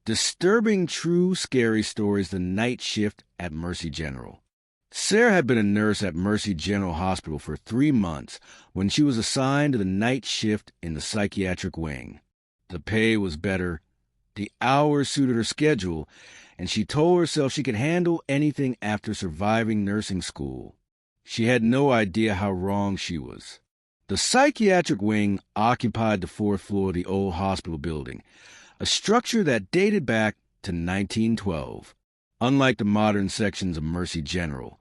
Disturbing True Scary Stories, the Night Shift at Mercy General. Sarah had been a nurse at Mercy General Hospital for 3 months when she was assigned to the night shift in the psychiatric wing. The pay was better, the hours suited her schedule, and she told herself she could handle anything after surviving nursing school. She had no idea how wrong she was. The psychiatric wing occupied the 4th floor of the old hospital building, a structure that dated back to 1912. Unlike the modern sections of Mercy General,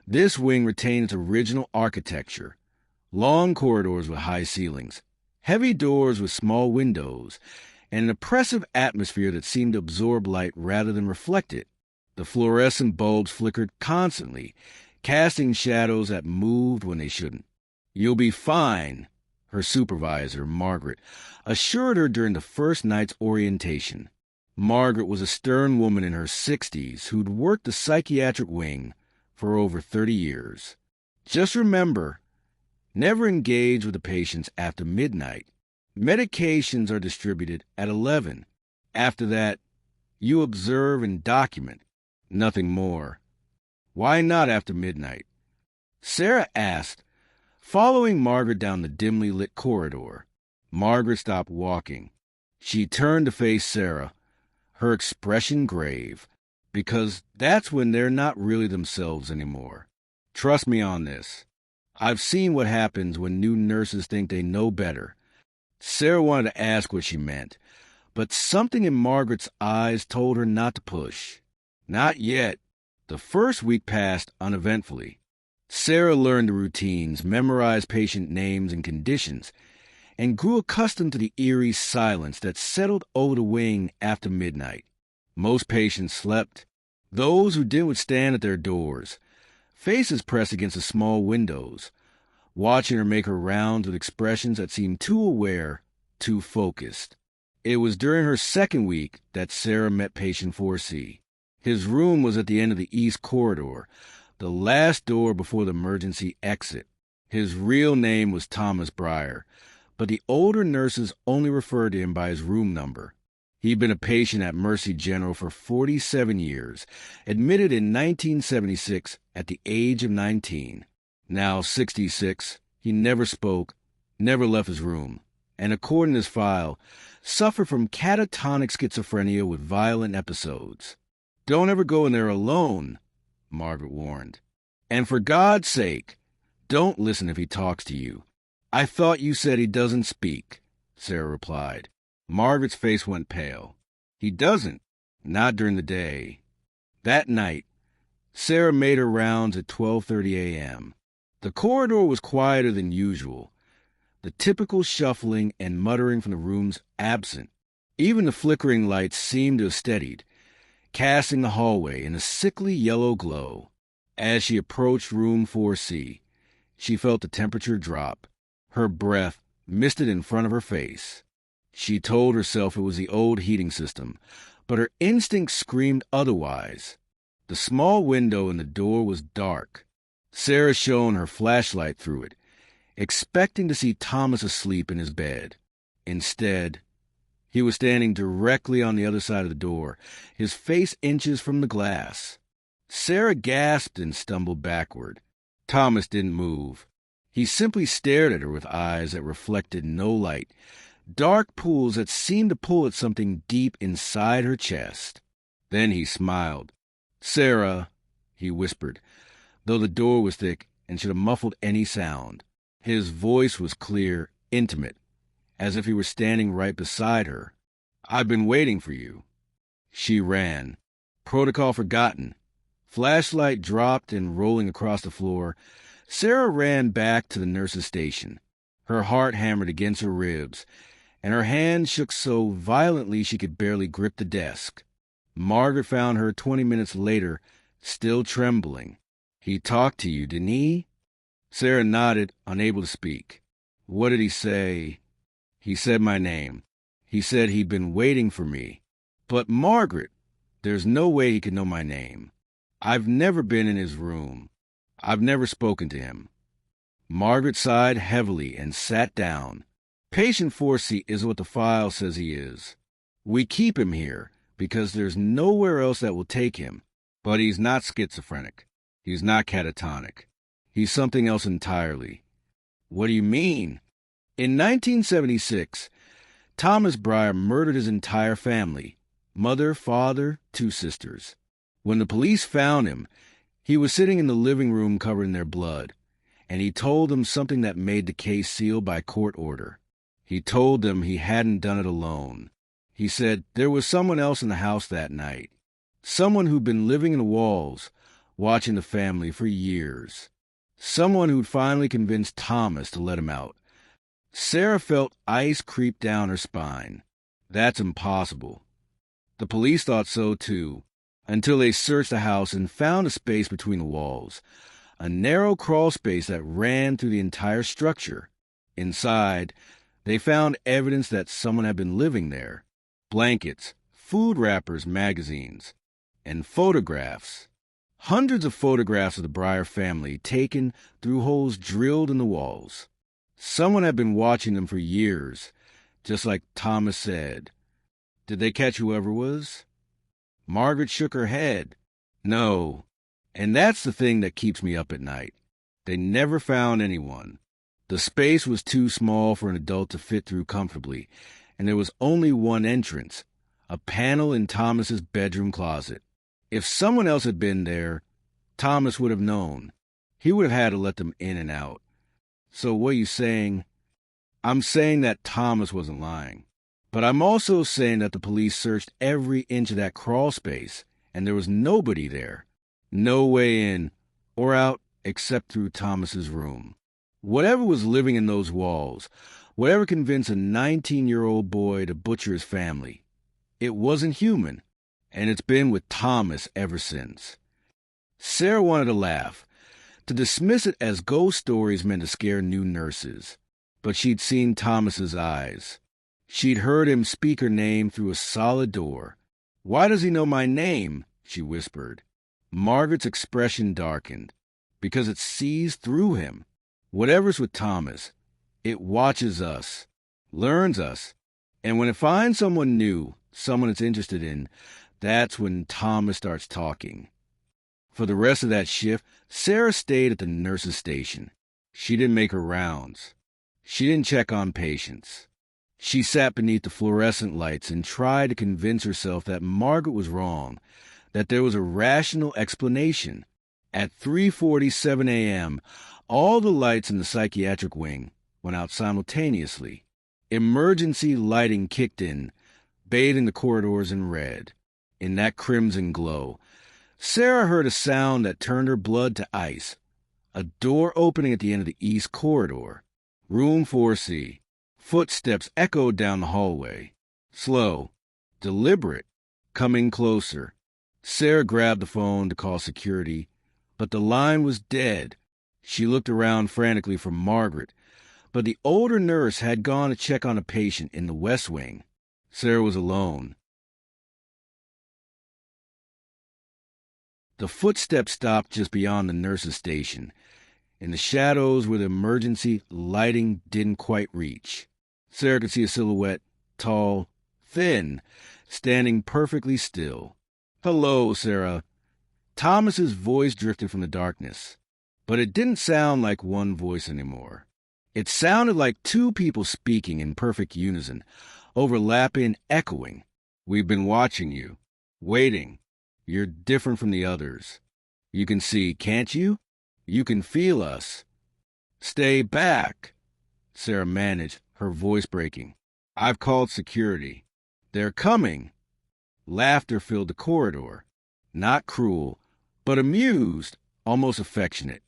this wing retained its original architecture. Long corridors with high ceilings, heavy doors with small windows, and an oppressive atmosphere that seemed to absorb light rather than reflect it. The fluorescent bulbs flickered constantly, casting shadows that moved when they shouldn't. "You'll be fine," her supervisor, Margaret, assured her during the first night's orientation. Margaret was a stern woman in her 60s who'd worked the psychiatric wing for over 30 years. "Just remember, never engage with the patients after midnight. Medications are distributed at 11. After that, you observe and document. Nothing more." "Why not after midnight?" Sarah asked, following Margaret down the dimly lit corridor. Margaret stopped walking. She turned to face Sarah, her expression grave, because that's when they're not really themselves anymore. "Trust me on this. I've seen what happens when new nurses think they know better." Sarah wanted to ask what she meant, but something in Margaret's eyes told her not to push. Not yet. The first week passed uneventfully. Sarah learned the routines, memorized patient names and conditions, and grew accustomed to the eerie silence that settled over the wing after midnight. Most patients slept. Those who didn't would stand at their doors, faces pressed against the small windows, watching her make her rounds with expressions that seemed too aware, too focused. It was during her second week that Sarah met patient 4C. His room was at the end of the east corridor, the last door before the emergency exit. His real name was Thomas Breyer, but the older nurses only referred to him by his room number. He'd been a patient at Mercy General for 47 years, admitted in 1976 at the age of 19. Now 66, he never spoke, never left his room, and according to his file, suffered from catatonic schizophrenia with violent episodes. "Don't ever go in there alone," Margaret warned. "And for God's sake, don't listen if he talks to you." "I thought you said he doesn't speak," Sarah replied. Margaret's face went pale. "He doesn't. Not during the day." That night, Sarah made her rounds at 12:30 a.m. The corridor was quieter than usual, the typical shuffling and muttering from the rooms absent. Even the flickering lights seemed to have steadied, casting the hallway in a sickly yellow glow. As she approached room 4C, she felt the temperature drop. Her breath misted in front of her face. She told herself it was the old heating system, but her instinct screamed otherwise. The small window in the door was dark. Sarah shone her flashlight through it, expecting to see Thomas asleep in his bed. Instead, he was standing directly on the other side of the door, his face inches from the glass. Sarah gasped and stumbled backward. Thomas didn't move. He simply stared at her with eyes that reflected no light, dark pools that seemed to pull at something deep inside her chest. Then he smiled. "Sarah," he whispered, though the door was thick and should have muffled any sound. His voice was clear, intimate, as if he were standing right beside her. "I've been waiting for you." She ran. Protocol forgotten. Flashlight dropped and rolling across the floor, Sarah ran back to the nurse's station. Her heart hammered against her ribs, and her hand shook so violently she could barely grip the desk. Margaret found her 20 minutes later, still trembling. "He talked to you, didn't he?" Sarah nodded, unable to speak. "What did he say?" "He said my name. He said he'd been waiting for me." "But Margaret, there's no way he could know my name. I've never been in his room. I've never spoken to him." Margaret sighed heavily and sat down. "Patient 4C is what the file says he is. We keep him here because there's nowhere else that will take him. But he's not schizophrenic. He's not catatonic. He's something else entirely. What do you mean? In 1976, Thomas Breyer murdered his entire family, mother, father, 2 sisters. When the police found him, he was sitting in the living room covered in their blood, and he told them something that made the case sealed by court order. He told them he hadn't done it alone. He said there was someone else in the house that night, someone who'd been living in the walls, watching the family for years, someone who'd finally convinced Thomas to let him out. Sarah felt ice creep down her spine. That's impossible. The police thought so too, until they searched the house and found a space between the walls, a narrow crawl space that ran through the entire structure. Inside, they found evidence that someone had been living there: blankets, food wrappers, magazines, and photographs. Hundreds of photographs of the Breyer family taken through holes drilled in the walls. Someone had been watching them for years, just like Thomas said. Did they catch whoever was? Margaret shook her head. No. And that's the thing that keeps me up at night. They never found anyone. The space was too small for an adult to fit through comfortably, and there was only one entrance, a panel in Thomas's bedroom closet. If someone else had been there, Thomas would have known. He would have had to let them in and out. So what are you saying? I'm saying that Thomas wasn't lying. But I'm also saying that the police searched every inch of that crawl space, and there was nobody there. No way in or out except through Thomas's room. Whatever was living in those walls, whatever convinced a 19-year-old boy to butcher his family, it wasn't human, and it's been with Thomas ever since. Sarah wanted to laugh, to dismiss it as ghost stories meant to scare new nurses, but she'd seen Thomas's eyes. She'd heard him speak her name through a solid door. "Why does he know my name?" she whispered. Margaret's expression darkened, because it sees through him. Whatever's with Thomas, it watches us, learns us, and when it finds someone new, someone it's interested in, that's when Thomas starts talking. For the rest of that shift, Sarah stayed at the nurse's station. She didn't make her rounds. She didn't check on patients. She sat beneath the fluorescent lights and tried to convince herself that Margaret was wrong, that there was a rational explanation. At 3:47 a.m., all the lights in the psychiatric wing went out simultaneously. Emergency lighting kicked in, bathing the corridors in red. In that crimson glow, Sarah heard a sound that turned her blood to ice. A door opening at the end of the east corridor. Room 4C. Footsteps echoed down the hallway. Slow, deliberate, coming closer. Sarah grabbed the phone to call security, but the line was dead. She looked around frantically for Margaret, but the older nurse had gone to check on a patient in the West Wing. Sarah was alone. The footsteps stopped just beyond the nurse's station, in the shadows where the emergency lighting didn't quite reach. Sarah could see a silhouette, tall, thin, standing perfectly still. "Hello, Sarah." Thomas's voice drifted from the darkness, but it didn't sound like one voice anymore. It sounded like 2 people speaking in perfect unison, overlapping, echoing. "We've been watching you, waiting. You're different from the others. You can see, can't you? You can feel us. Stay back." Sarah managed, her voice breaking. "I've called security. They're coming." Laughter filled the corridor. Not cruel, but amused, almost affectionate.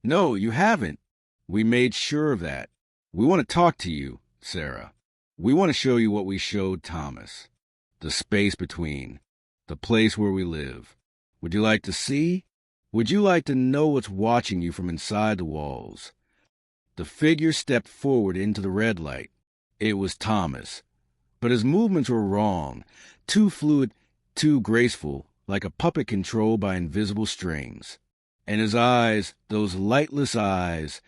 "No, you haven't. We made sure of that. We want to talk to you, Sarah. We want to show you what we showed Thomas. The space between. The place where we live. Would you like to see? Would you like to know what's watching you from inside the walls?" The figure stepped forward into the red light. It was Thomas, but his movements were wrong, too fluid, too graceful, like a puppet controlled by invisible strings. And his eyes, those lightless eyes,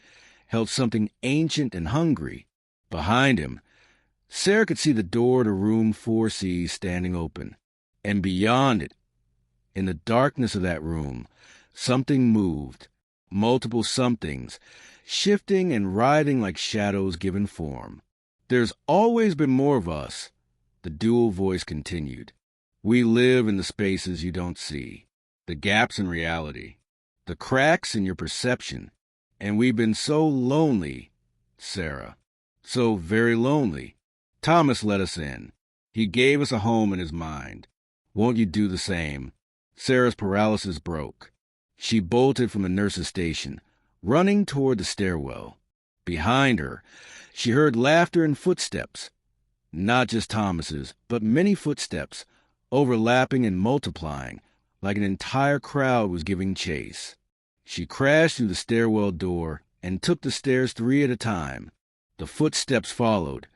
held something ancient and hungry. Behind him, Sarah could see the door to room 4C standing open. And beyond it, in the darkness of that room, something moved, multiple somethings, shifting and writhing like shadows given form. There's always been more of us, the dual voice continued. We live in the spaces you don't see, the gaps in reality, the cracks in your perception, and we've been so lonely, Sarah, so very lonely. Thomas let us in. He gave us a home in his mind. Won't you do the same? Sarah's paralysis broke. She bolted from the nurse's station, running toward the stairwell. Behind her, she heard laughter and footsteps. Not just Thomas's, but many footsteps, overlapping and multiplying, like an entire crowd was giving chase. She crashed through the stairwell door and took the stairs 3 at a time. The footsteps followed,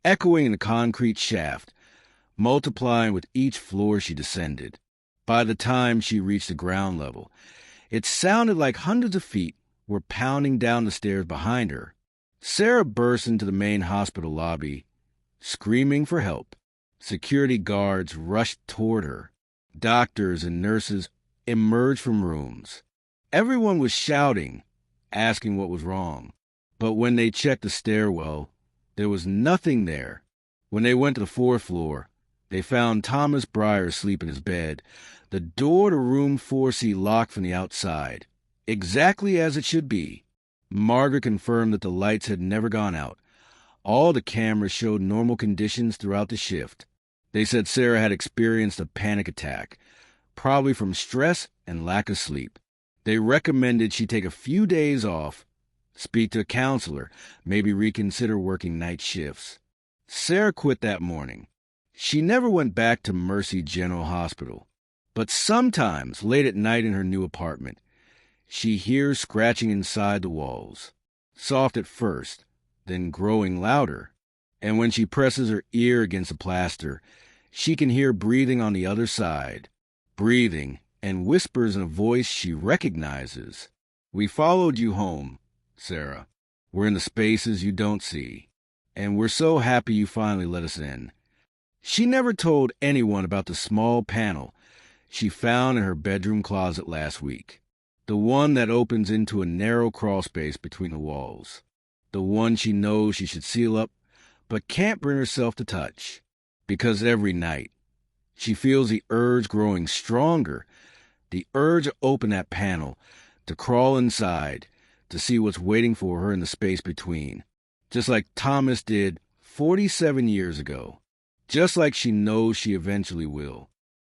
echoing in the concrete shaft, multiplying with each floor she descended. By the time she reached the ground level, it sounded like hundreds of feet were pounding down the stairs behind her. Sarah burst into the main hospital lobby, screaming for help. Security guards rushed toward her. Doctors and nurses emerged from rooms. Everyone was shouting, asking what was wrong. But when they checked the stairwell, there was nothing there. When they went to the 4th floor, they found Thomas Breyer asleep in his bed, the door to room 4C locked from the outside, exactly as it should be. Margaret confirmed that the lights had never gone out. All the cameras showed normal conditions throughout the shift. They said Sarah had experienced a panic attack, probably from stress and lack of sleep. They recommended she take a few days off, speak to a counselor, maybe reconsider working night shifts. Sarah quit that morning. She never went back to Mercy General Hospital. But sometimes, late at night in her new apartment, she hears scratching inside the walls. Soft at first, then growing louder. And when she presses her ear against the plaster, she can hear breathing on the other side. Breathing, and whispers in a voice she recognizes. We followed you home, Sarah. We're in the spaces you don't see. And we're so happy you finally let us in. She never told anyone about the small panel she found in her bedroom closet last week. The one that opens into a narrow crawlspace between the walls. The one she knows she should seal up, but can't bring herself to touch. Because every night, she feels the urge growing stronger, the urge to open that panel, to crawl inside, to see what's waiting for her in the space between. Just like Thomas did 47 years ago. Just like she knows she eventually will.